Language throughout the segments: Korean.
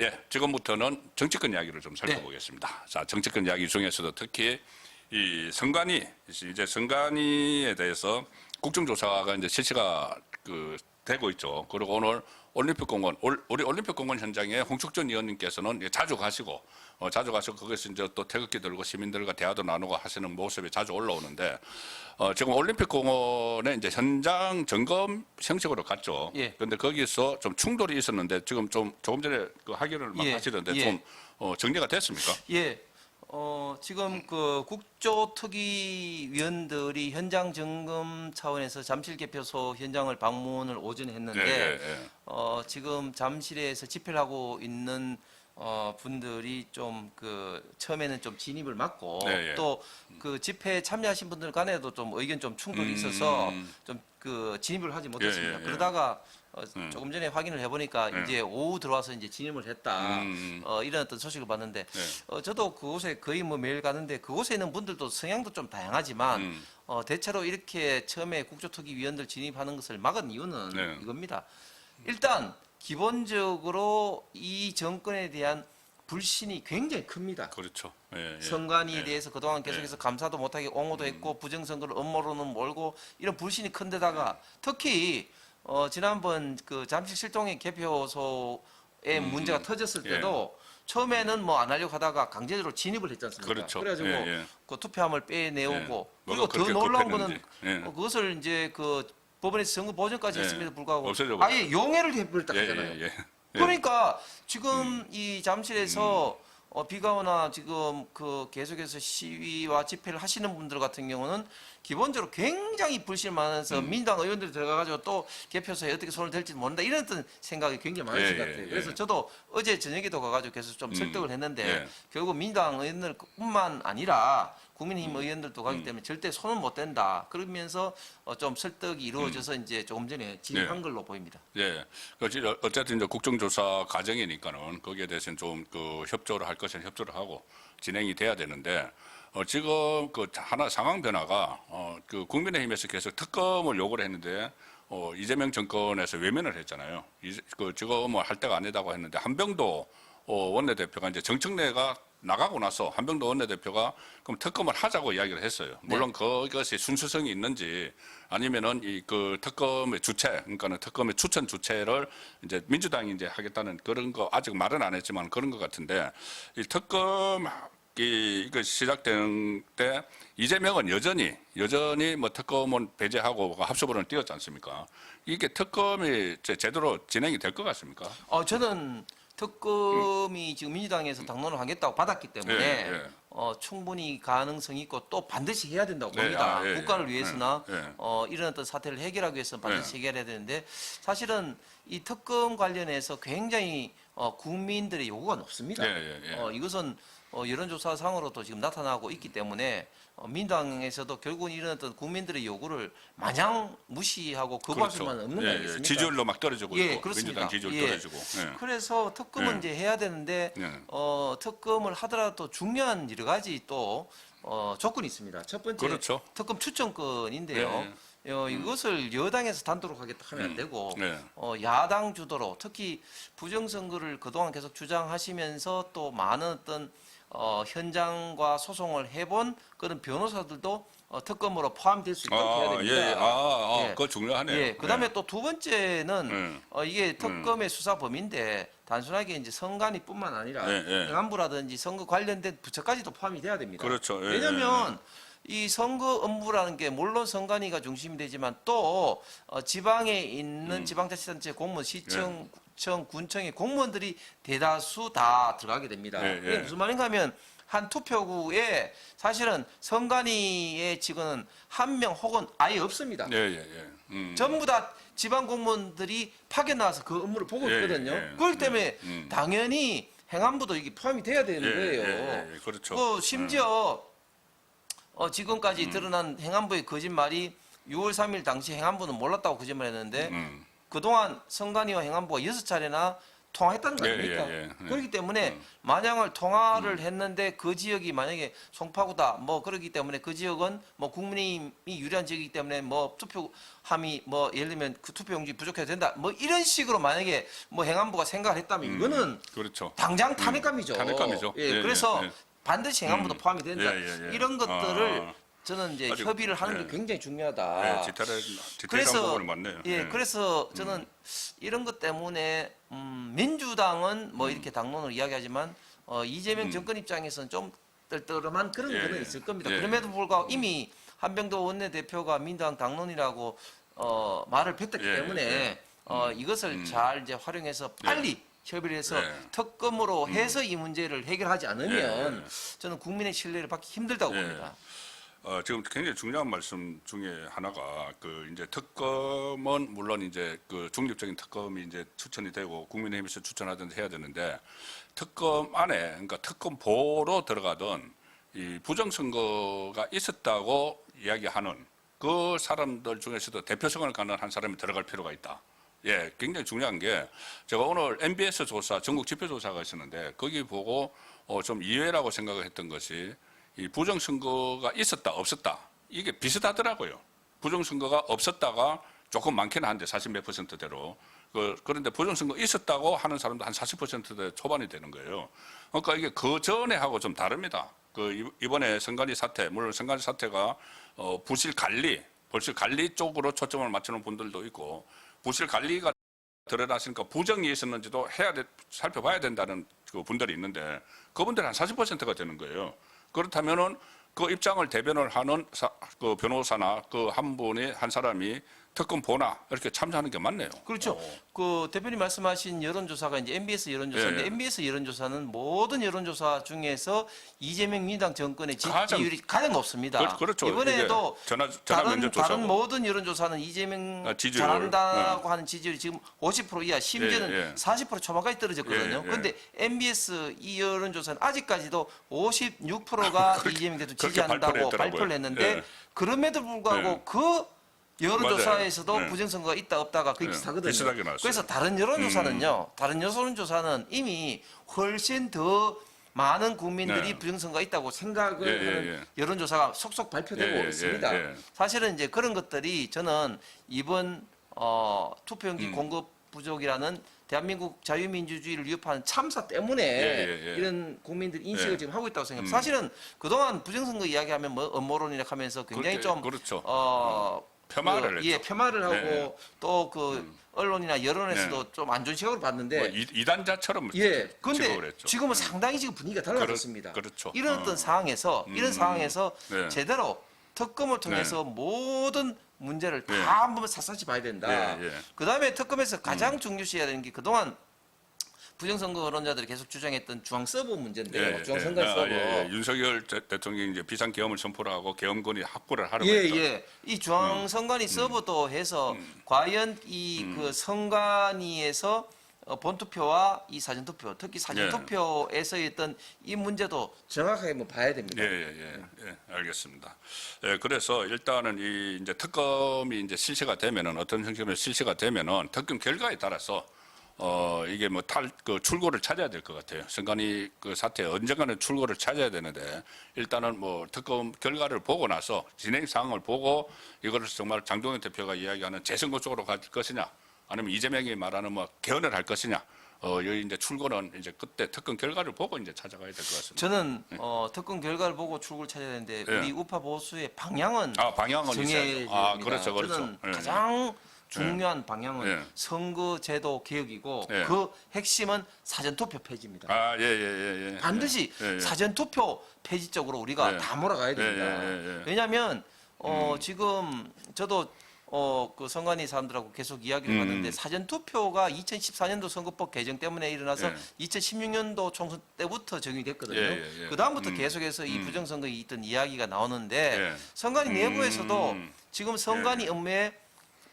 예, 지금부터는 정치권 이야기를 좀 살펴보겠습니다. 네. 자, 정치권 이야기 중에서도 특히 이 선관위에 대해서 국정조사가 이제 실시가 되고 있죠. 그리고 오늘 올림픽공원, 우리 올림픽공원 현장에 홍석천 의원님께서는 자주 가시고 거기서 이제 또 태극기 들고 시민들과 대화도 나누고 하시는 모습이 자주 올라오는데, 지금 올림픽공원에 이제 현장 점검 형식으로 갔죠. 예. 그런데 거기서 좀 충돌이 있었는데 지금 조금 전에 하기를 막 하시던데 좀 정리가 됐습니까? 예. 지금 그 국조특위위원들이 현장 점검 차원에서 잠실 개표소 현장을 방문을 오전에 했는데, 지금 잠실에서 집회를 하고 있는 분들이 좀 처음에는 좀 진입을 막고 또 그 집회에 참여하신 분들 간에도 좀 의견 좀 충돌이 있어서 좀 진입을 하지 못했습니다. 그러다가 조금 전에 확인을 해보니까 이제 오후 들어와서 이제 진입을 했다. 이런 어떤 소식을 봤는데, 저도 그곳에 거의 뭐 매일 가는데 그곳에 있는 분들도 성향도 좀 다양하지만, 대체로 이렇게 처음에 국조특위위원들 진입하는 것을 막은 이유는 이겁니다. 일단 기본적으로 이 정권에 대한 불신이 굉장히 큽니다. 그렇죠. 선관위에 대해서 그동안 계속해서 감사도 못하게 옹호도 했고 부정선거를 음모론은 몰고 이런 불신이 큰데다가 특히 지난번 그 잠실 실동의 개표소에 문제가 터졌을 때도 처음에는 뭐 안 하려고 하다가 강제적으로 진입을 했지 않습니까? 그렇죠. 그래가지고 그 투표함을 빼내오고 그리고 더 놀라운 거는 그것을 이제 그 법원에서 선거 보전까지 했음에도 불구하고 아예 용해를 해버렸다 하잖아요. 그러니까 지금 이 잠실에서 비가 오나 지금 계속해서 시위와 집회를 하시는 분들 같은 경우는 기본적으로 굉장히 불신이 많아서 민당 의원들이 들어가가지고 또 개표소에 어떻게 손을 댈지 모른다 이런 어떤 생각이 굉장히 많으신 것 같아요. 그래서 저도 어제 저녁에도 가가지고 계속 좀 설득을 했는데 결국 민당 의원들뿐만 아니라 국민의힘 의원들도 가기 때문에 절대 손은 못 댄다. 그러면서 좀 설득이 이루어져서 이제 조금 전에 진행한 걸로 보입니다. 예. 어쨌든 이제 국정조사 과정이니까는 거기에 대해서는 좀 협조를 할 것은 협조를 하고 진행이 돼야 되는데, 지금 하나 상황 변화가 국민의힘에서 계속 특검을 요구를 했는데 이재명 정권에서 외면을 했잖아요. 지금 뭐 할 때가 아니다고 했는데 한병도 원내대표가 이제 정청래가 나가고 나서 한병도 원내대표가 그럼 특검을 하자고 이야기를 했어요. 물론 그것이 순수성이 있는지 아니면은 특검의 주체, 그러니까는 특검의 추천 주체를 이제 민주당이 이제 하겠다는 그런 거 아직 말은 안 했지만 그런 것 같은데, 이 특검 이거 시작되는 때 이재명은 여전히 뭐 특검은 배제하고 합수본을 띄웠지 않습니까? 이게 특검이 제대로 진행이 될 것 같습니까? 저는 특검이 지금 민주당에서 당론을 하겠다고 받았기 때문에 충분히 가능성이 있고 또 반드시 해야 된다고 봅니다. 국가를 위해서나 이런 어떤 사태를 해결하기 위해서는 반드시 해결해야 되는데, 사실은 이 특검 관련해서 굉장히 국민들의 요구가 높습니다. 이것은 여론조사상으로도 지금 나타나고 있기 때문에 민당에서도 결국은 이런 어떤 국민들의 요구를 마냥 무시하고 거부할 수만 없는 거 아니겠습니까? 지지율로 막 떨어지고 있고, 그렇습니다. 민주당 지지율 떨어지고. 그래서 특검은 이제 해야 되는데 특검을 하더라도 중요한 여러 가지 또 조건이 있습니다. 첫 번째 특검 추천권인데요. 이것을 여당에서 단독으로 하겠다 하면 안 되고 야당 주도로, 특히 부정선거를 그동안 계속 주장하시면서 또 많은 어떤 현장과 소송을 해본 그런 변호사들도 특검으로 포함될 수 있도록 해야 됩니다. 그거 중요하네요. 그다음에 또 두 번째는 이게 특검의 수사 범위인데 단순하게 이제 선관위뿐만 아니라 행안부라든지 선거 관련된 부처까지도 포함이 돼야 됩니다. 그렇죠. 왜냐하면 이 선거 업무라는 게 물론 선관위가 중심이 되지만 또 지방에 있는 지방자치단체 공무원, 시청, 구청, 군청의 공무원들이 대다수 다 들어가게 됩니다. 이게 무슨 말인가 하면 한 투표구에 사실은 선관위의 직원은 한 명 혹은 아예 없습니다. 전부 다 지방 공무원들이 파견 나와서 그 업무를 보고 있거든요. 그렇기 때문에 당연히 행안부도 이게 포함이 돼야 되는 거예요. 그렇죠. 심지어 지금까지 드러난 행안부의 거짓말이 6월 3일 당시 행안부는 몰랐다고 거짓말했는데 그동안 선관위와 행안부가 6차례나 통화했다는 거 예, 아닙니까? 예, 예. 그렇기 때문에 만약을 통화를 했는데 그 지역이 만약에 송파구다 뭐 그렇기 때문에 그 지역은 뭐 국민의힘이 유리한 지역이기 때문에 뭐 투표함이 뭐 예를 들면 그 투표용지 부족해도 된다 뭐 이런 식으로 만약에 뭐 행안부가 생각을 했다면 이거는 그렇죠. 당장 탄핵감이죠. 탄핵감이죠. 예, 예, 그래서 예, 예. 반드시 행안부도 포함이 된다. 예, 예, 예. 이런 것들을 아. 저는 이제 아주, 협의를 하는 예. 게 굉장히 중요하다. 디테일한 그래서 부분이 많네요. 예, 그래서 저는 이런 것 때문에 민주당은 뭐 이렇게 당론으로 이야기하지만 이재명 정권 입장에서는 좀 떨떠름한 그런 예, 거는 예. 있을 겁니다. 예, 그럼에도 불구하고 이미 한병도 원내대표가 민주당 당론이라고 말을 뱉었기 예, 때문에 예. 이것을 잘 이제 활용해서 빨리 협의를 해서 예. 특검으로 해서 이 문제를 해결하지 않으면 예. 저는 국민의 신뢰를 받기 힘들다고 예. 봅니다. 지금 굉장히 중요한 말씀 중에 하나가 그 이제 특검은 물론 이제 그 중립적인 특검이 이제 추천이 되고 국민의힘에서 추천하든지 해야 되는데 특검 안에 그러니까 특검 보로 들어가던 이 부정선거가 있었다고 이야기하는 그 사람들 중에서도 대표성을 갖는 한 사람이 들어갈 필요가 있다. 예, 굉장히 중요한 게 제가 오늘 MBS 조사, 전국 지표조사가 있었는데 거기 보고 좀 이해라고 생각을 했던 것이 이 부정선거가 있었다, 없었다. 이게 비슷하더라고요. 부정선거가 없었다가 조금 많기는 한데 40 몇 %대로. 그런데 부정선거 있었다고 하는 사람도 한 40%대 초반이 되는 거예요. 그러니까 이게 그 전에 하고 좀 다릅니다. 이번에 선관위 사태, 물론 선관위 사태가 부실 관리 쪽으로 초점을 맞추는 분들도 있고 부실 관리가 드러났으니까 부정이 있었는지도 살펴봐야 된다는 그 분들이 있는데 그분들이 한 40%가 되는 거예요. 그렇다면은 그 입장을 대변을 하는 그 변호사나 그 한 사람이 특검 보나 이렇게 참여하는 게 맞네요. 그렇죠. 그 대표님 말씀하신 여론조사가 이제 MBS 여론조사인데 예. MBS 여론조사는 모든 여론조사 중에서 이재명 민주당 정권의 지지율이 가장 높습니다. 그렇죠. 이번에도 전화 다른 면접 조사고. 모든 여론조사는 이재명 지지율. 잘한다고 하는 지지율이 지금 50% 이하, 심지어는 예, 예. 40% 초반까지 떨어졌거든요. 예, 예. 그런데 MBS 이 여론조사는 아직까지도 56%가 이재명 대통령 그렇게 지지한다고 발표를 했더라고요. 발표를 했는데 예. 그럼에도 불구하고 예. 그 여론조사에서도 맞아요. 네. 부정선거가 있다 없다가 거의 네. 비슷하거든요. 비슷하게 나왔어요. 그래서 다른 여론조사는요. 다른 여론조사는 이미 훨씬 더 많은 국민들이 네. 부정선거가 있다고 생각을 예, 예, 하는 예. 여론조사가 속속 발표되고 예, 예, 있습니다. 예, 예. 사실은 이제 그런 것들이 저는 이번 투표용지 공급 부족이라는 대한민국 자유민주주의를 위협하는 참사 때문에 예. 이런 국민들 인식을 예. 지금 하고 있다고 생각합니다. 사실은 그동안 부정선거 이야기하면 뭐 음모론이라 하면서 굉장히 좀 그렇죠. 그, 폄하를 했죠. 예, 폄하를 하고 네. 또 그 언론이나 여론에서도 좀 안 좋은 시각으로 봤는데 뭐 이단자처럼 예, 근데 취급을 했죠. 지금은 상당히 지금 분위기가 달라졌습니다. 그렇죠. 이런 어떤 상황에서 이런 상황에서 네. 제대로 특검을 통해서 모든 문제를 다 네. 한번 샅샅이 봐야 된다. 예. 그다음에 특검에서 가장 중요시해야 되는 게 그동안 부정선거 언론자들이 계속 주장했던 중앙 서버 문제인데요. 중앙선거 서버. 윤석열 대통령이 이제 비상계엄을 선포를 하고 계엄군이 확보를 하려고 예, 했죠. 예. 이 중앙선관위 서버도 해서 과연 이 그 선관위에서 본투표와 이 사전투표, 특히 사전투표에서의 어떤 이 문제도 정확하게 한번 봐야 됩니다. 예, 알겠습니다. 예, 그래서 일단은 이 이제 특검이 이제 실시가 되면은 어떤 형식으로 실시가 되면은 특검 결과에 따라서 이게 뭐 그 출구를 찾아야 될 것 같아요. 선관위 그 사태 언젠가는 출구를 찾아야 되는데 일단은 뭐 특검 결과를 보고 나서 진행 상황을 보고 이거를 정말 장동현 대표가 이야기하는 재선거 쪽으로 갈 것이냐 아니면 이재명이 말하는 뭐 개헌을 할 것이냐 여기 이제 출구는 이제 그때 특검 결과를 보고 이제 찾아가야 될 것 같습니다. 저는 특검 결과를 보고 출구를 찾아야 되는데 예. 우리 우파 보수의 방향은 방향은 정해야 있어야죠. 됩니다. 그렇죠. 저는 예. 가장 중요한 방향은 예. 선거제도 개혁이고 예. 그 핵심은 사전투표 폐지입니다. 예. 반드시 예. 사전투표 폐지 쪽으로 우리가 예. 다 몰아가야 됩니다. 예. 왜냐하면 지금 저도 그 선관위 사람들하고 계속 이야기를 하는데 사전투표가 2014년도 선거법 개정 때문에 일어나서 예. 2016년도 총선 때부터 적용이 됐거든요. 예. 그 다음부터 계속해서 이 부정선거에 있던 이야기가 나오는데 예. 선관위 내부에서도 지금 선관위 업무의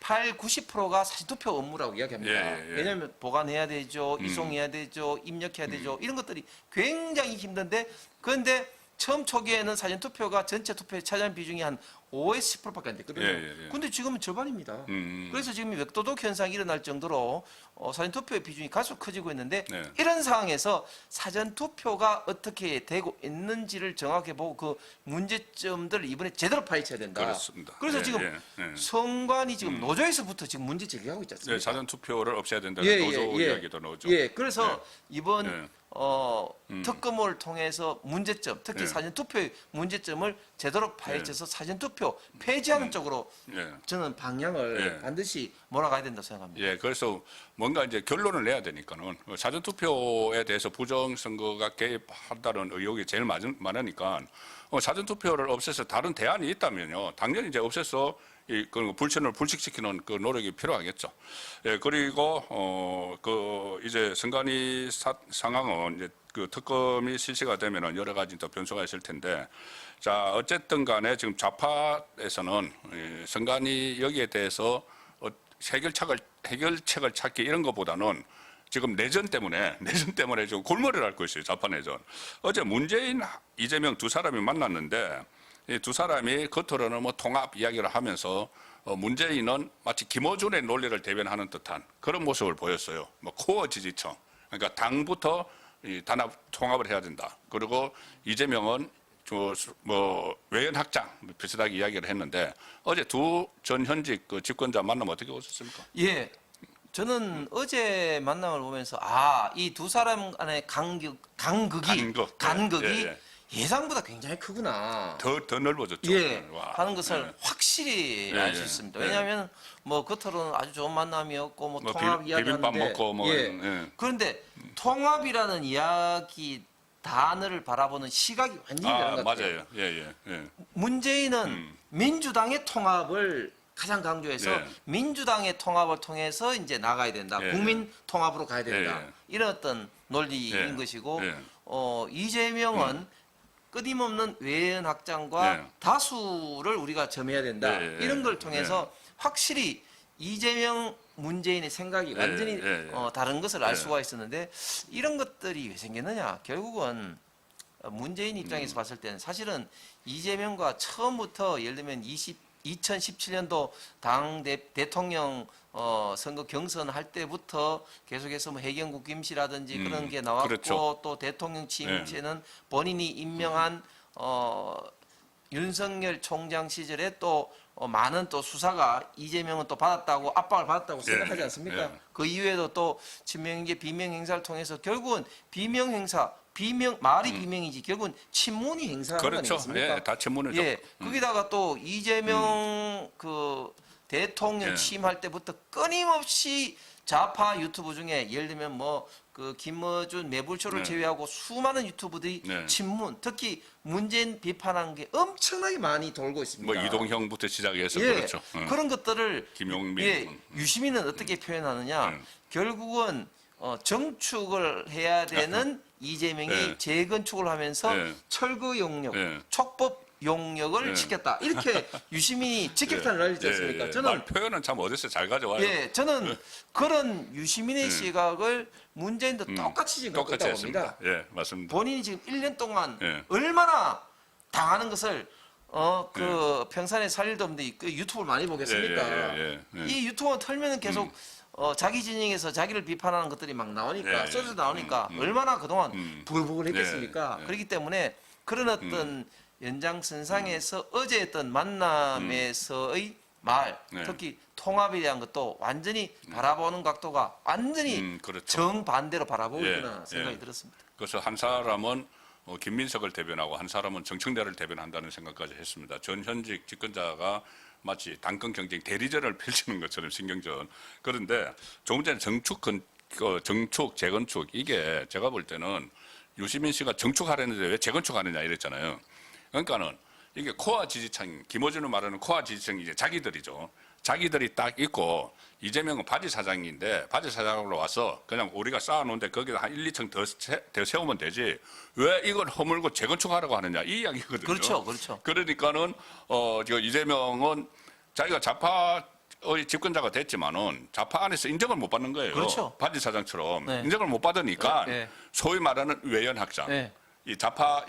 90%가 사전투표 업무라고 이야기합니다. 예. 왜냐하면 보관해야 되죠, 이송해야 되죠, 입력해야 되죠. 이런 것들이 굉장히 힘든데 그런데 처음 초기에는 사전투표가 전체 투표의 차지하는 비중이 한 5에서 10%밖에 안 됐거든요. 예. 근데 지금은 절반입니다. 그래서 지금 역도둑 현상이 일어날 정도로 사전투표의 비중이 갈수록 커지고 있는데 네. 이런 상황에서 사전투표가 어떻게 되고 있는지를 정확히 보고 그 문제점들을 이번에 제대로 파헤쳐야 된다. 그렇습니다. 그래서 예, 지금 예. 선관위 지금 노조에서부터 지금 문제 제기하고 있지 않습니까? 네, 사전 투표를 없애야 된다는 노조 이야기도 나오죠. 예, 그래서 이번 예. 특검을 통해서 문제점, 특히 예. 사전투표의 문제점을 제대로 파헤쳐서 사전투표 폐지하는 쪽으로 예. 저는 방향을 예. 반드시 몰아가야 된다고 생각합니다. 예, 그래서 뭔가 이제 결론을 내야 되니까는 사전 투표에 대해서 부정 선거가 개입한다는 의혹이 제일 많으니까 사전 투표를 없애서 다른 대안이 있다면요, 당연히 이제 없애서 그 불신을 불식시키는 그 노력이 필요하겠죠. 예, 그리고 그 이제 선관위 상황은 이제 그 특검이 실시가 되면은 여러 가지 또 변수가 있을 텐데, 자 어쨌든 간에 지금 좌파에서는 선관위 여기에 대해서 해결책을 찾기 이런 것보다는 지금 내전 때문에 지금 골머리를 앓고 있어요. 좌파 내전. 어제 문재인, 이재명 두 사람이 만났는데 이 두 사람이 겉으로는 뭐 통합 이야기를 하면서 문재인은 마치 김어준의 논리를 대변하는 듯한 그런 모습을 보였어요. 뭐 코어 지지층, 그러니까 당부터 이 단합 통합을 해야 된다. 그리고 이재명은 뭐 외연 확장 비슷하게 이야기를 했는데 어제 두 전 현직 그 집권자 만나면 어떻게 보셨습니까? 예, 저는 어제 만남을 보면서 이 두 사람 간의 간극이 예상보다 굉장히 크구나. 더 넓어졌죠. 예, 와. 하는 것을 예. 확실히 예, 알 수 예. 있습니다. 예. 왜냐하면 뭐 겉으로는 아주 좋은 만남이었고 뭐 뭐 통합 비빔밥 이야기하는데 먹고 뭐 그런데 통합이라는 이야기 단어를 바라보는 시각이 완전히 다른 것 같아요. 맞아요. 예. 문재인은 민주당의 통합을 가장 강조해서 예. 민주당의 통합을 통해서 이제 나가야 된다. 예. 국민 통합으로 가야 된다. 예. 이런 어떤 논리인 예. 것이고 예. 이재명은 끊임없는 외연 확장과 예. 다수를 우리가 점해야 된다. 이런 걸 통해서 확실히 이재명 문재인의 생각이 완전히 다른 것을 알 수가 있었는데 이런 것들이 왜 생겼느냐? 결국은 문재인 입장에서 봤을 때는 사실은 이재명과 처음부터 예를 들면 2017년도 대통령 선거 경선할 때부터 계속해서 뭐 해경국 김씨라든지 그런 게 나왔고 그렇죠. 또 대통령 취임체는 본인이 임명한 윤석열 총장 시절에 또 많은 또 수사가 이재명은 또 받았다고 압박을 받았다고 생각하지 않습니까? 그 이후에도 또 친명행제 비명 행사를 통해서 결국은 비명 행사 말이 비명이지 결국은 친문이 행사하는 거 그렇죠. 아니겠습니까? 예, 다 친문이죠. 거기다가 또 이재명 그 대통령 취임할 때부터 끊임없이 좌파 유튜브 중에 예를 들면 뭐 그 김어준 매불쇼를 제외하고 수많은 유튜브들이 친문, 특히 문재인 비판하는 게 엄청나게 많이 돌고 있습니다. 뭐 이동형부터 시작해서 그렇죠. 그런 것들을 김용민. 유시민은 어떻게 표현하느냐? 결국은 정축을 해야 되는 이재명이 재건축을 하면서 철거 용역, 촉법 용역을 지켰다. 이렇게 유시민이 직격탄을 날리지 않습니까? 저는 말 표현은 참 어디서 잘 가져와요. 저는 그런 유시민의 시각을 문재인도 똑같이 지금 갖고 있다고 봅니다. 예, 맞습니다. 본인이 지금 1년 동안 얼마나 당하는 것을 평산에 살 일도 없는데 그 유튜브를 많이 보겠습니까? 이 유튜브 털면은 계속 자기 진영에서 자기를 비판하는 것들이 막 나오니까 쏘서 나오니까 얼마나 그동안 부글부글 했겠습니까? 그렇기 때문에 그런 어떤 연장선상에서 어제 했던 만남에서의 말, 특히 통합에 대한 것도 완전히 바라보는 각도가 완전히 그렇죠. 정반대로 바라보고 있구나 생각이 들었습니다. 그래서 한 사람은 김민석을 대변하고 한 사람은 정청래를 대변한다는 생각까지 했습니다. 전 현직 집권자가 마치 당권 경쟁 대리전을 펼치는 것처럼 신경전. 그런데 조금 전에 정축, 재건축 이게 제가 볼 때는 유시민 씨가 정축하려는데 왜 재건축하느냐 이랬잖아요. 그러니까는 이게 코어 지지층, 김어준을 말하는 코어 지지층이 이제 자기들이죠. 자기들이 딱 있고 이재명은 바지 사장인데 바지 사장으로 와서 그냥 우리가 쌓아놓은데 거기다 한 1, 2층 더 세우면 되지 왜 이걸 허물고 재건축하라고 하느냐 이 이야기거든요. 그렇죠. 그러니까는 이재명은 자기가 좌파의 집권자가 됐지만은 좌파 안에서 인정을 못 받는 거예요. 그렇죠. 바지 사장처럼 인정을 못 받으니까 소위 말하는 외연 확장. 이 좌파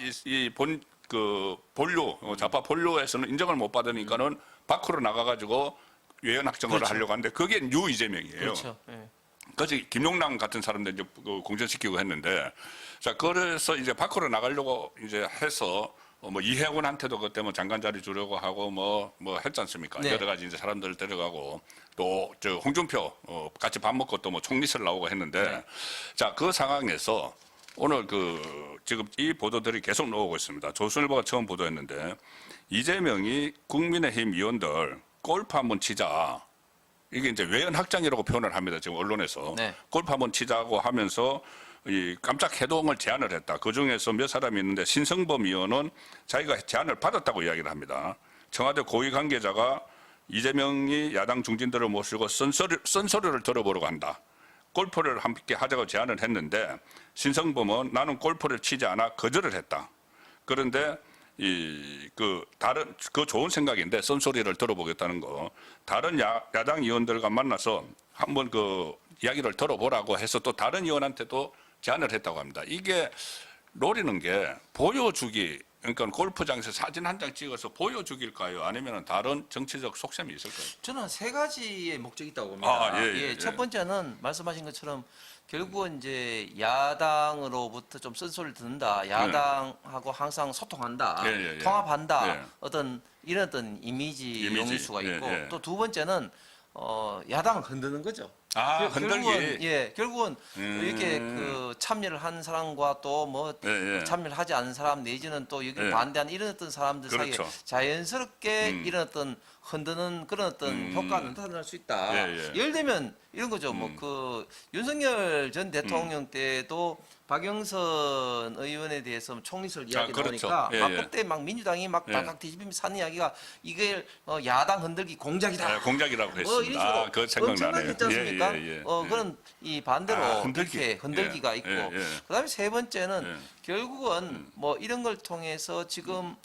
그 본류 좌파 본류에서는 인정을 못 받으니까는 밖으로 나가가지고 외연 확정을 그렇죠. 하려고 하는데 그게 뉴 이재명이에요. 그렇죠. 예. 그래서 김용남 같은 사람들 이제 공천시키고 했는데, 자 그래서 이제 밖으로 나가려고 이제 해서 뭐 이해군한테도 그때 뭐 장관 자리 주려고 하고 뭐 했지 않습니까? 네. 여러 가지 이제 사람들 데려가고 또 저 홍준표 같이 밥 먹고 또 뭐 총리실 나오고 했는데, 네. 자 그 상황에서 오늘 지금 이 보도들이 계속 나오고 있습니다. 조선일보가 처음 보도했는데 이재명이 국민의힘 의원들 골프 한번 치자. 이게 이제 외연 확장이라고 표현을 합니다. 지금 언론에서. 네. 골프 한번 치자고 하면서 이 깜짝 해동을 제안을 했다. 그 중에서 몇 사람이 있는데 신성범 의원은 자기가 제안을 받았다고 이야기를 합니다. 청와대 고위 관계자가 이재명이 야당 중진들을 모시고 쓴소리를 들어보려고 한다. 골프를 함께 하자고 제안을 했는데 신성범은 나는 골프를 치지 않아 거절을 했다. 그런데 그 좋은 생각인데 쓴소리를 들어보겠다는 거. 다른 야당 의원들과 만나서 한번 그 이야기를 들어보라고 해서 또 다른 의원한테도 제안을 했다고 합니다. 이게 노리는 게 보여주기, 그러니까 골프장에서 사진 한 장 찍어서 보여주길까요? 아니면 다른 정치적 속셈이 있을까요? 저는 세 가지의 목적이 있다고 봅니다. 예. 첫 번째는 말씀하신 것처럼 결국은 이제 야당으로부터 좀 쓴소리를 듣는다. 야당하고 항상 소통한다. 예. 통합한다. 예. 이런 어떤 이미지 용일 수가 있고 예. 또 두 번째는 야당을 흔드는 거죠. 흔들기. 결국은 이렇게 그 참여를 한 사람과 또 뭐 예. 참여를 하지 않은 사람 내지는 또 여기 예. 반대하는 이런 어떤 사람들 사이에 그렇죠. 자연스럽게 이런 어떤 흔드는 그런 어떤 효과가 나타날 수 있다. 예. 예를 들면 이런 거죠. 뭐 그 윤석열 전 대통령 때도 박영선 의원에 대해서 총리설 이야기 그렇죠. 나오니까 예. 막 그때 막 민주당이 막 예. 발칵 뒤집히면서 하는 이야기가 이게 야당 흔들기 공작이다. 공작이라고 이런 식으로 했습니다. 그 생각나네요. 엄청나게 있지 않습니까? 예. 그런 이 반대로 흔들기. 이렇게 흔들기가 예. 있고 예. 그다음에 세 번째는 예. 결국은 뭐 이런 걸 통해서 지금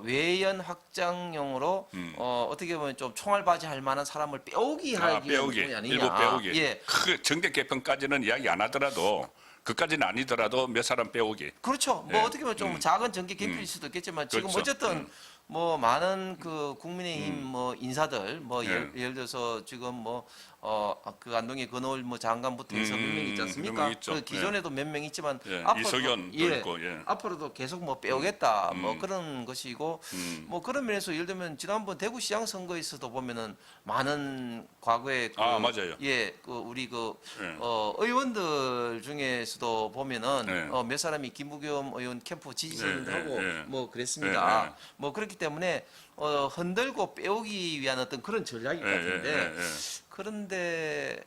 외연 확장용으로 어떻게 보면 좀 총알바지할 만한 사람을 빼오기 하기 위한 부분이 아니냐. 일부 빼오기. 예. 그 정계 개편까지는 이야기 안 하더라도 그까지는 아니더라도 몇 사람 빼오기. 그렇죠. 뭐 예. 어떻게 보면 좀 작은 정계 개편일 수도 있겠지만 지금 그렇죠. 어쨌든 뭐 많은 그 국민의힘 뭐 인사들 뭐 예. 예를 들어서 지금 뭐 그 안동의 건호일 뭐 장관부터 해서 몇 명 있지 몇 않습니까? 명 있죠. 그 기존에도 몇 명 있지만 예. 앞으로도 이석연도 있고. 예. 앞으로도 계속 뭐 빼오겠다 뭐 그런 것이고 뭐 그런 면에서 예를 들면 지난번 대구시장 선거에서도 보면은 많은 과거에 맞아요. 그 우리 그 예. 의원들 중에서도 보면은 예. 몇 사람이 김부겸 의원 캠프 지지선하고 예. 뭐 그랬습니다. 예. 뭐 그렇기 때문에 흔들고 빼오기 위한 어떤 그런 전략인 것 같은데 그런데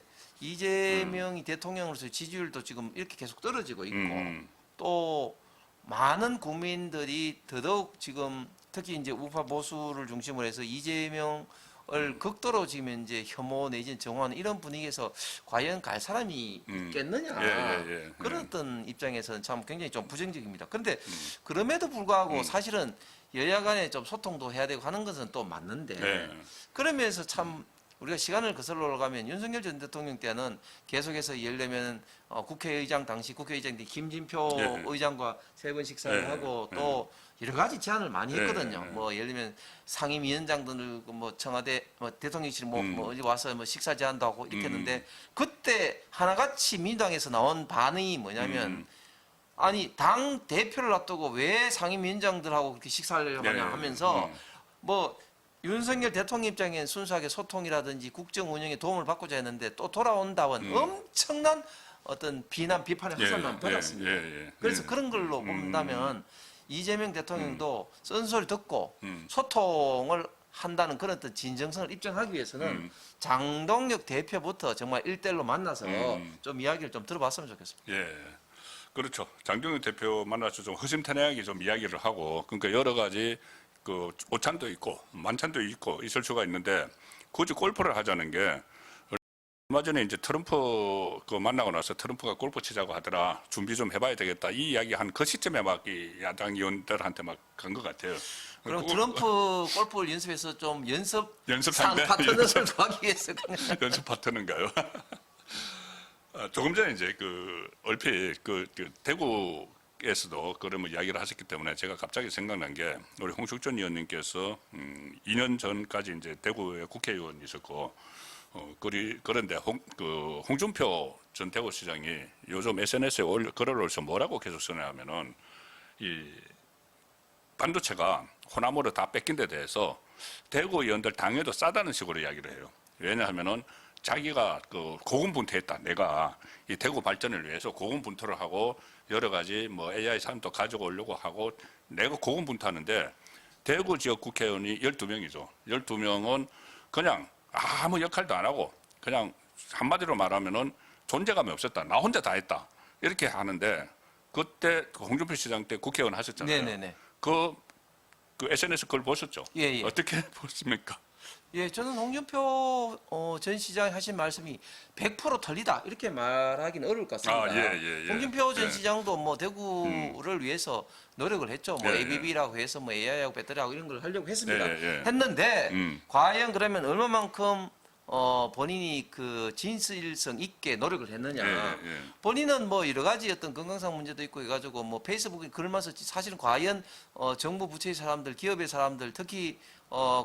이재명이 대통령으로서 지지율도 지금 이렇게 계속 떨어지고 있고 또 많은 국민들이 더더욱 지금 특히 이제 우파 보수를 중심으로 해서 이재명을 극도로 지금 이제 혐오 내지는 정화하는 이런 분위기에서 과연 갈 사람이 있겠느냐 예. 그런 어떤 입장에서는 참 굉장히 좀 부정적입니다. 그런데 그럼에도 불구하고 사실은 여야 간에 좀 소통도 해야 되고 하는 것은 또 맞는데 예. 그러면서 참 우리가 시간을 거슬러 올라가면 윤석열 전 대통령 때는 계속해서 예를 들면 국회의장 당시 국회의장 김진표 예. 의장과 세 번 식사를 예. 하고 또 여러 가지 제안을 많이 했거든요. 예. 뭐 예를 들면 상임위원장들 뭐 청와대 뭐 대통령실 뭐 어디 와서 뭐 식사 제안도 하고 이렇게 했는데 그때 하나같이 민주당에서 나온 반응이 뭐냐면 아니 당 대표를 놔두고 왜 상임위원장들하고 그렇게 식사를 하냐 하면서 뭐 윤석열 대통령 입장엔 순수하게 소통이라든지 국정 운영에 도움을 받고자 했는데 또 돌아온다원 엄청난 어떤 비난 비판의 화살만 받았습니다. 그래서 그런 걸로 본다면 이재명 대통령도 쓴소리 듣고 소통을 한다는 그런 어떤 진정성을 입증하기 위해서는 장동혁 대표부터 정말 1대1로 만나서 좀 이야기를 좀 들어봤으면 좋겠습니다. 예. 그렇죠. 장동혁 대표 만나서 좀 허심탄회하게 좀 이야기를 하고, 그러니까 여러 가지 그 오찬도 있고 만찬도 있고 있을 수가 있는데 굳이 골프를 하자는 게 얼마 전에 이제 트럼프 그 만나고 나서 트럼프가 골프 치자고 하더라. 준비 좀 해봐야 되겠다. 이 이야기 한 그 시점에 막 이 야당 의원들한테 막 간 것 같아요. 그럼 트럼프 골프를 연습해서 좀 연습 상대? 파트너를 구하기 위해서 연습 파트너인가요? 조금 전에 이제 그 얼핏 그 대구 쪽에서도 그러면 이야기를 하셨기 때문에 제가 갑자기 생각난 게 우리 홍석천 의원님께서 2년 전까지 이제 대구에 국회의원이 있었고 그런데 홍준표 전 대구시장이 요즘 SNS에 글을 올려서 뭐라고 계속 쓰냐면은 이 반도체가 호남으로 다 뺏긴 데 대해서 대구 의원들 당에도 싸다는 식으로 이야기를 해요. 왜냐하면은 자기가 고군분투했다. 내가 이 대구 발전을 위해서 고군분투를 하고 여러 가지 뭐 AI 산업도 가지고 오려고 하고 내가 고군분투하는데 대구 지역 국회의원이 12명이죠. 12명은 그냥 아무 역할도 안 하고 그냥 한마디로 말하면은 존재감이 없었다. 나 혼자 다 했다. 이렇게 하는데 그때 홍준표 시장 때 국회의원 하셨잖아요. 네네네. 그 SNS 글 보셨죠? 예, 예. 어떻게 보십니까? 예, 저는 홍준표 전 시장이 하신 말씀이 100% 틀리다 이렇게 말하기는 어려울 것 같습니다. 예. 홍준표 전 예. 시장도 뭐 대구를 위해서 노력을 했죠. 뭐 예, 예. ABB라고 해서 뭐 AI하고 배터리하고 이런 걸 하려고 했습니다. 예. 했는데 과연 그러면 얼마만큼 본인이 그 진실성 있게 노력을 했느냐. 예. 본인은 뭐 여러 가지 어떤 건강상 문제도 있고 해가지고 뭐 페이스북에 글만 썼지 사실은 과연 정부 부처의 사람들, 기업의 사람들, 특히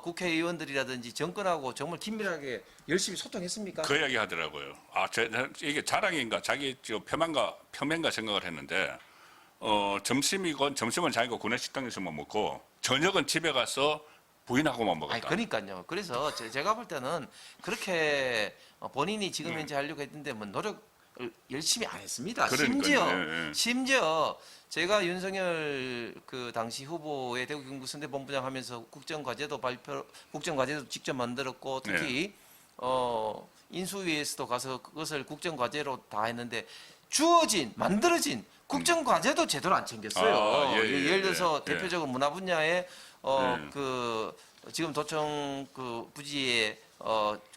국회의원들이라든지 정권하고 정말 긴밀하게 열심히 소통했습니까? 그 이야기 하더라고요. 이게 자랑인가 자기 표면가 생각을 했는데 점심은 자기가 구내식당에서만 먹고 저녁은 집에 가서 부인하고만 먹었다. 아니, 그러니까요. 그래서 제가 볼 때는 그렇게 본인이 지금 현재 하려고 했는데 뭐 노력을 열심히 안 했습니다. 그러니까요. 심지어 제가 윤석열 그 당시 후보의 대구 경북 선대본부장 하면서 국정과제도 직접 만들었고 특히 인수위에서도 가서 그것을 국정과제로 다 했는데 만들어진 국정과제도 제대로 안 챙겼어요. 예를 들어서 대표적으로 문화 분야에 지금 도청 그 부지에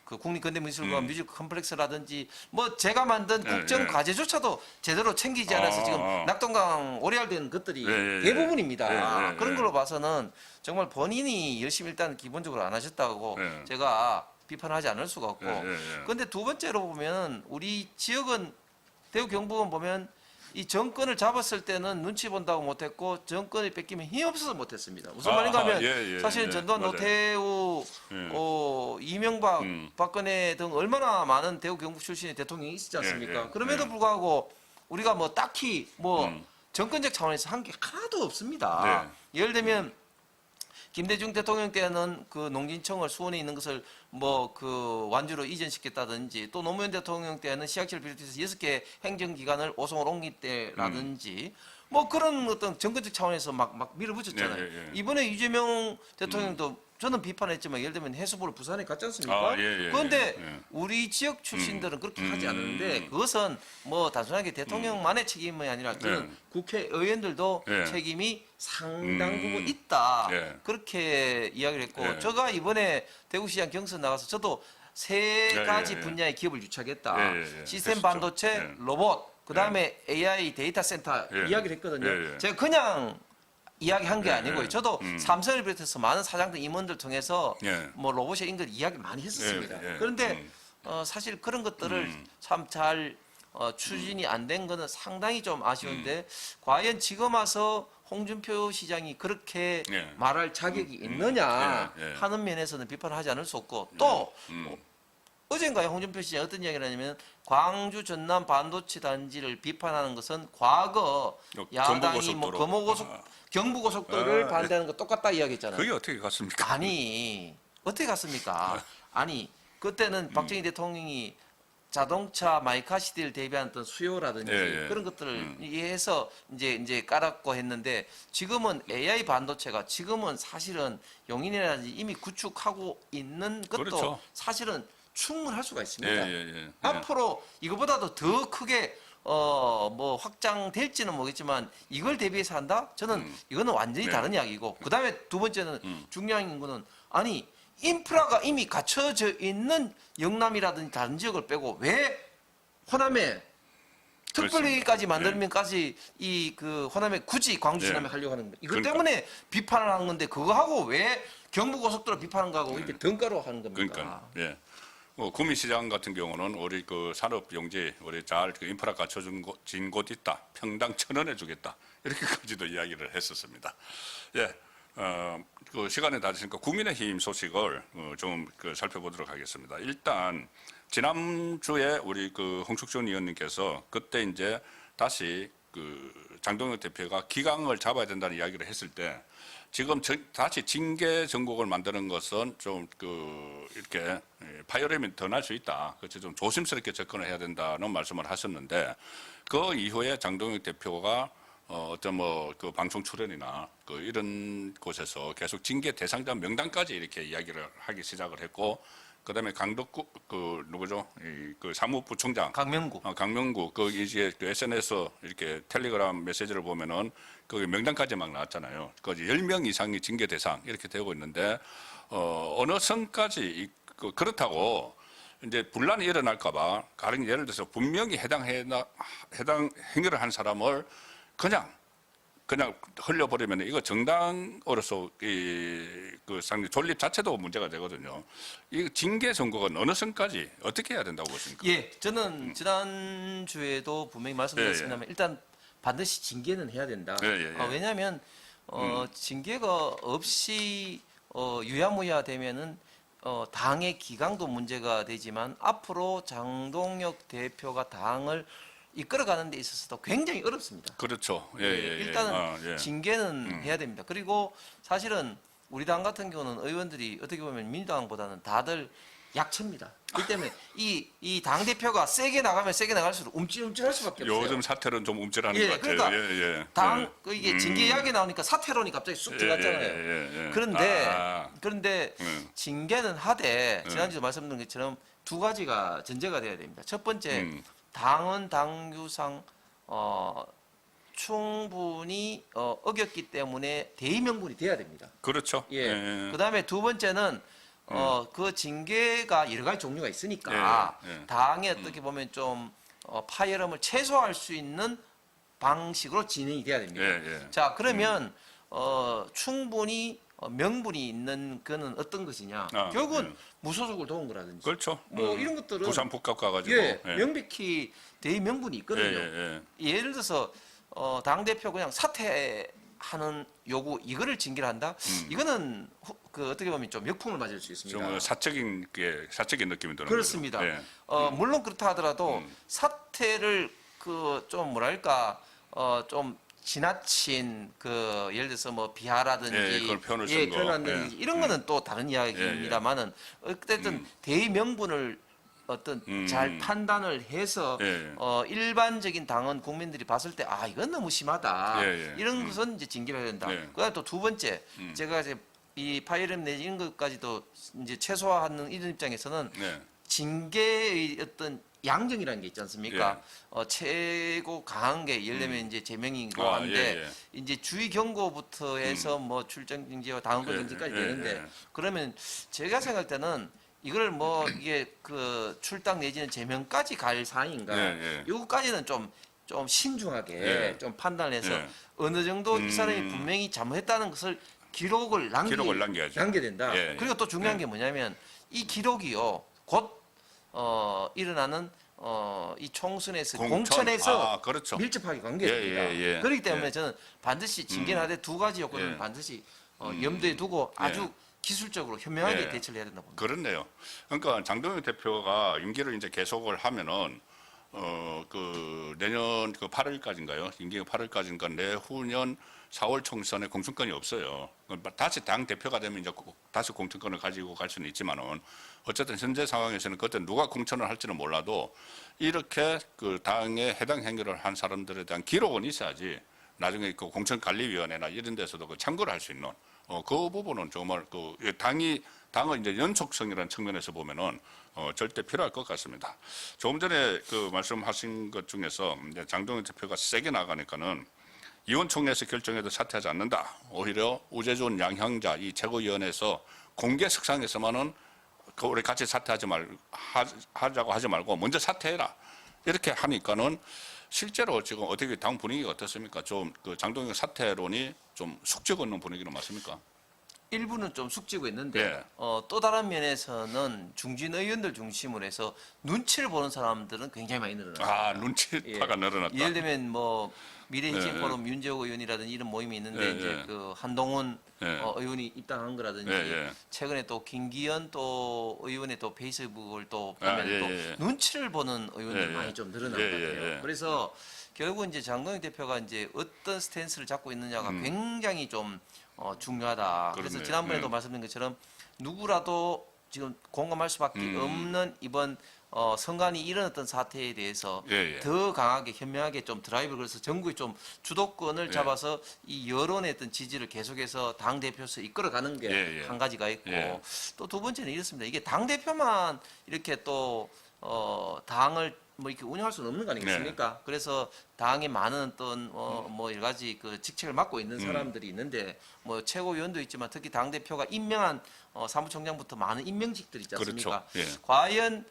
그 국립근대미술관 뮤직 컴플렉스라든지 뭐 제가 만든 국정 과제조차도 제대로 챙기지 않아서 지금 낙동강 오래알된 것들이 대부분입니다. 그런 걸로 봐서는 정말 본인이 열심히 일단 기본적으로 안 하셨다고 제가 비판하지 않을 수가 없고. 그런데 두 번째로 보면 우리 지역은 대구 경북은 보면 이 정권을 잡았을 때는 눈치 본다고 못했고 정권이 뺏기면 힘이 없어서 못했습니다. 무슨 말인가 하면 사실은 전두환, 맞아요. 노태우, 이명박, 박근혜 등 얼마나 많은 대구 경북 출신의 대통령이 있었지 않습니까? 그럼에도 불구하고 우리가 뭐 딱히 뭐 정권적 차원에서 한 게 하나도 없습니다. 예를 들면 김대중 대통령 때는 그 농진청을 수원에 있는 것을 뭐 그 완주로 이전시켰다든지 또 노무현 대통령 때는 시학시를 비롯해서 6개 행정기관을 오송으로 옮길 때라든지 뭐 그런 어떤 정권적 차원에서 막 밀어붙였잖아요. 이번에 이재명 대통령도 저는 비판했지만 예를 들면 해수부를 부산에 갔지 않습니까? 그런데 우리 지역 출신들은 그렇게 하지 않았는데 그것은 뭐 단순하게 대통령만의 책임이 아니라 그런 국회의원들도 책임이 상당 부분 있다. 그렇게 이야기를 했고 제가 이번에 대구시장 경선 나가서 저도 세 가지 분야의 기업을 유치하겠다. 시스템 반도체, 로봇, 그다음에 AI 데이터 센터 이야기를 했거든요. 제가 그냥 이야기한 게 아니고요. 저도 삼성을 비롯해서 많은 사장들 임원들 통해서 뭐 로봇의 인걸 이야기 많이 했었습니다. 그런데 사실 그런 것들을 참 잘 추진이 안 된 거는 상당히 좀 아쉬운데 과연 지금 와서 홍준표 시장이 그렇게 말할 자격이 있느냐 하는 면에서는 비판을 하지 않을 수 없고 또 어젠가에 홍준표 시장이 어떤 이야기를 하냐면 광주 전남 반도체 단지를 비판하는 것은 과거 야당이 뭐 경부고속도로를 반대하는 거 똑같다 이야기했잖아요. 그게 어떻게 갔습니까? 아니 어떻게 갔습니까? 아니 그때는 박정희 대통령이 자동차 마이카 시대를 대비한 어떤 수요라든지 그런 것들을 이해해서 이제 깔았고 했는데 지금은 AI 반도체가 지금은 사실은 용인이라든지 이미 구축하고 있는 것도 사실은 충분할 수가 있습니다. 앞으로 이거보다도 더 크게 뭐 확장될지는 모르겠지만 이걸 대비해서 한다? 저는 이거는 완전히 다른 이야기고 그다음에 두 번째는 중요한 거는 아니 인프라가 이미 갖춰져 있는 영남이라든지 다른 지역을 빼고 왜 호남에 특별히까지 만들면까지 이 그 호남에 굳이 광주 전남에 하려고 하는 거예요. 이것 때문에 비판을 하는 건데 그거 하고 왜 경부고속도로 비판한 거하고 이렇게 등가로 하는 겁니까? 그러니까 구미시장 같은 경우는 우리 그 산업 용지 우리 잘 그 인프라 갖춰진 곳 있다. 평당 1,000원에 주겠다. 이렇게까지도 이야기를 했었습니다. 예. 그 시간이 다 됐으니까 국민의힘 소식을 좀 그 살펴보도록 하겠습니다. 일단 지난주에 우리 그 홍숙준 의원님께서 그때 이제 다시 그 장동혁 대표가 기강을 잡아야 된다는 이야기를 했을 때 지금 다시 징계 정국을 만드는 것은 좀 그 이렇게 파열음이 더 날 수 있다. 그래서 좀 조심스럽게 접근을 해야 된다는 말씀을 하셨는데 그 이후에 장동혁 대표가 어떤 뭐 그 방송 출연이나 그 이런 곳에서 계속 징계 대상자 명단까지 이렇게 이야기를 하기 시작을 했고 그다음에 강덕구 그 누구죠? 그 사무부총장 강명구. 강명구 그 이제 그 SNS 이렇게 텔레그램 메시지를 보면은 그 명단까지 막 나왔잖아요. 그 10명 이상이 징계 대상 이렇게 되고 있는데 어느 선까지 그렇다고 이제 분란이 일어날까봐 가령 예를 들어서 분명히 해당 행위를 한 사람을 그냥 흘려버리면 이거 정당으로서 그 상대 존립 자체도 문제가 되거든요. 이 징계 선고가 어느 선까지 어떻게 해야 된다고 보십니까? 예, 저는 지난주에도 분명히 말씀드렸습니다만 일단 반드시 징계는 해야 된다. 왜냐하면 징계가 없이 유야무야 되면은 당의 기강도 문제가 되지만 앞으로 장동혁 대표가 당을 이끌어가는 데 있어서도 굉장히 어렵습니다. 그렇죠. 일단은 징계는 해야 됩니다. 그리고 사실은 우리 당 같은 경우는 의원들이 어떻게 보면 민주당보다는 다들 약체입니다. 그렇기 때문에 이 당 대표가 세게 나가면 세게 나갈수록 움찔움찔할 수밖에 없어요. 요즘 사태는 좀 움찔하는 것 같아요. 그러니까 이게 징계 이야기 나오니까 사퇴론이 갑자기 쑥 들어갔잖아요. 그런데 징계는 하되 지난주에 말씀드린 것처럼 두 가지가 전제가 돼야 됩니다. 첫 번째 당은 당규상 충분히 어겼기 때문에 대의 명분이 돼야 됩니다. 그렇죠. 그다음에 두 번째는 그 징계가 여러 가지 종류가 있으니까 당에 어떻게 보면 좀 파열음을 최소화할 수 있는 방식으로 진행이 돼야 됩니다. 자, 그러면 충분히 명분이 있는 거는 어떤 것이냐? 결국은 무소속을 도운 거라든지. 그렇죠. 뭐 이런 것들은 부산 북값 가가지고 명백히 대의 명분이 있거든요. 예를 들어서 당 대표 그냥 사퇴하는 요구 이거를 징계를 한다. 이거는 그 어떻게 보면 좀 역풍을 맞을 수 있습니다. 좀 사적인 느낌이 드는 그렇습니다. 거죠. 물론 그렇다 하더라도 사퇴를 그 좀 뭐랄까 좀 지나친 그 예를 들어서 뭐 비하라든지 그걸 편을 쓴 거. 표현한다든지 이런 거는 또 다른 이야기입니다만은 어쨌든 대의 명분을 어떤 잘 판단을 해서 일반적인 당원 국민들이 봤을 때 아 이건 너무 심하다 이런 것은 이제 징계를 해야 된다. 그다음 또 두 번째 제가 이제 이 파열음 내지 이런 것까지도 이제 최소화하는 이런 입장에서는 징계의 어떤 양정이라는 게 있지 않습니까? 최고 강한 게 예를 들면 이제 제명이기도 한데 이제 주의 경고부터 해서 뭐 출정 정지와 당원권 정지까지 되는데 그러면 제가 생각할 때는 이걸 뭐 이게 그 출당 내지는 제명까지 갈 사안인가? 이거까지는 좀 신중하게 좀 판단해서 어느 정도 이 사람이 분명히 잘못했다는 것을 기록을 남겨야 된다. 그리고 또 중요한 게 뭐냐면 이 기록이요 곧 일어나는 이 총선에서 공천에서 그렇죠. 밀접하게 관계됩니다. 그렇기 때문에 저는 반드시 징계는 하되 두 가지 요건은 반드시 염두에 두고 아주 기술적으로 현명하게 대처를 해야 된다고 봅니다. 그렇네요. 그러니까 장동혁 대표가 임기를 이제 계속을 하면은 그 내년 그 8월까지인가요? 임기가 8월까지인가 내후년 4월 총선에 공천권이 없어요. 다시 당 대표가 되면 이제 다시 공천권을 가지고 갈 수는 있지만은 어쨌든 현재 상황에서는 그때 누가 공천을 할지는 몰라도 이렇게 그 당에 해당 행위를 한 사람들에 대한 기록은 있어야지 나중에 그 공천관리위원회나 이런 데서도 그 참고를 할 수 있는 그 부분은 정말 그 당의 이제 연속성이라는 측면에서 보면은 절대 필요할 것 같습니다. 조금 전에 그 말씀하신 것 중에서 이제 장동혁 대표가 세게 나가니까는 의원총회에서 결정해도 사퇴하지 않는다. 오히려 우재준 양형자 이 최고위원회에서 공개 석상에서만은 그 우리 같이 사퇴하지 하자고 하지 말고 먼저 사퇴해라. 이렇게 하니까는 실제로 지금 어떻게 당 분위기가 어떻습니까? 좀 그 장동혁 사퇴론이 좀 숙적 없는 분위기로 맞습니까? 일부는 좀 숙지고 있는데 예. 또 다른 면에서는 중진 의원들 중심으로 해서 눈치를 보는 사람들은 굉장히 많이 늘어났어요. 아, 눈치파가 늘어났다. 예를 들면 뭐 미래혁신포럼 윤재호 의원이라든지 이런 모임이 있는데 예, 이제 예. 그 한동훈 예. 의원이 입당한 거라든지 예, 예. 최근에 또 김기현 또 의원의 또 페이스북을 또 아, 보면 예, 또 예. 눈치를 보는 의원들 예, 예. 많이 좀 늘어난 예, 것 같아요. 예, 예. 그래서 결국 이제 장동혁 대표가 이제 어떤 스탠스를 잡고 있느냐가 굉장히 좀 중요하다. 그래서 그렇네요. 지난번에도 예. 말씀드린 것처럼 누구라도 지금 공감할 수밖에 없는 이번 선관위 이런 어떤 사태에 대해서 예, 예. 더 강하게 현명하게 좀 드라이브를 걸어서 전국에 좀 주도권을 예. 잡아서 이 여론의 어떤 지지를 계속해서 당 대표에서 이끌어가는 게 예, 예. 한 가지가 있고 예. 또 두 번째는 이렇습니다. 이게 당 대표만 이렇게 또 당을 뭐 이렇게 운영할 수는 없는 거 아니겠습니까? 네. 그래서 당에 많은 어떤 뭐 여러 가지 그 직책을 맡고 있는 사람들이 있는데 뭐 최고위원도 있지만 특히 당 대표가 임명한 사무총장부터 많은 임명직들 있지 않습니까? 그렇죠. 예. 과연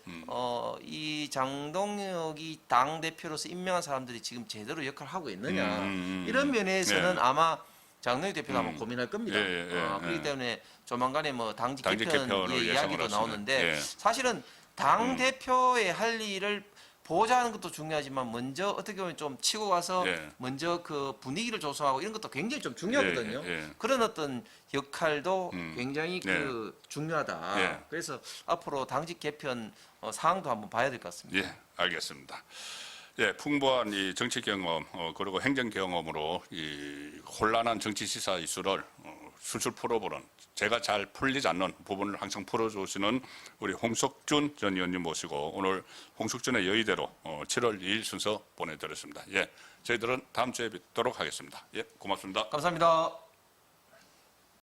이 장동혁이 당 대표로서 임명한 사람들이 지금 제대로 역할을 하고 있느냐 이런 면에서는 네. 아마 장동혁 대표가 아마 고민할 겁니다. 예, 예, 예. 그렇기 때문에 조만간에 뭐 당직 당직 개편을 개편의 예상을 이야기도 하시네. 나오는데 예. 사실은 당 대표의 할 일을 보호자 하는 것도 중요하지만 먼저 어떻게 보면 좀 치고 가서 예. 먼저 그 분위기를 조성하고 이런 것도 굉장히 좀 중요하거든요. 예, 예. 그런 어떤 역할도 굉장히 네. 그 중요하다. 예. 그래서 앞으로 당직 개편 사항도 한번 봐야 될 것 같습니다. 예, 알겠습니다. 예, 풍부한 이 정치 경험 그리고 행정 경험으로 이 혼란한 정치 시사 이슈를 술술 풀어보는 제가 잘 풀리지 않는 부분을 항상 풀어주시는 우리 홍석준 전 의원님 모시고 오늘 홍석준의 여의대로 7월 2일 순서 보내드렸습니다. 예, 저희들은 다음 주에 뵙도록 하겠습니다. 예, 고맙습니다. 감사합니다.